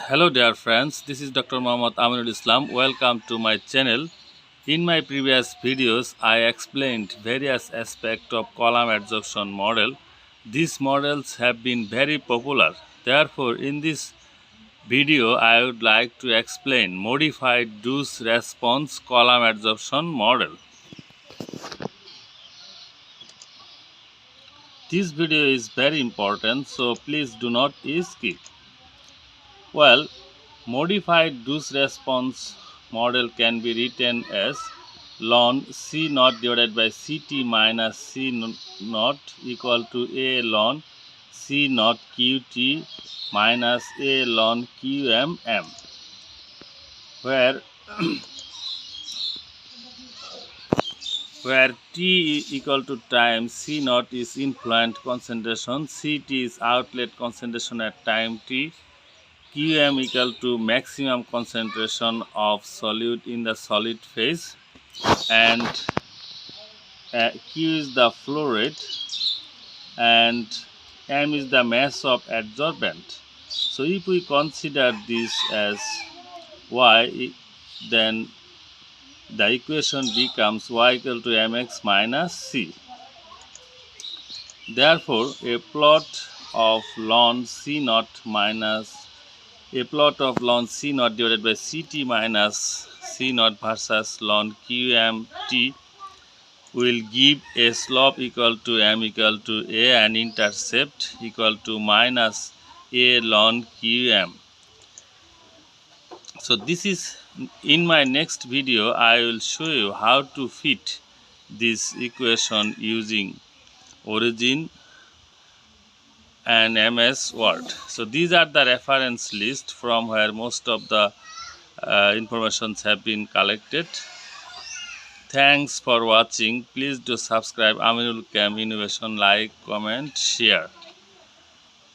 Hello dear friends, this is Dr. Mohammad Aminulsir. Welcome to my channel. In my previous videos, I explained various aspects of column adsorption model. These models have been very popular. Therefore, in this video, I would like to explain modified dose response column adsorption model. This video is very important, so please do not skip. Well, modified dose response model can be written as ln C naught divided by Ct minus C naught equal to A ln C naught Qt minus A ln Qmm, where where T equal to time, C naught is influent concentration, Ct is outlet concentration at time T, Qm equal to maximum concentration of solute in the solid phase, and Q is the flow rate, and M is the mass of adsorbent. So if we consider this as Y, then the equation becomes Y equal to mx minus C. Therefore, a plot of ln C naught divided by Ct minus C naught versus ln Qmt will give a slope equal to m equal to A and intercept equal to minus A ln Qm. So this is, in my next video I will show you how to fit this equation using origin and MS Word. So these are the reference list from where most of the informations have been collected. Thanks for watching. Please do subscribe Aminulchem Innovation, like, comment, share.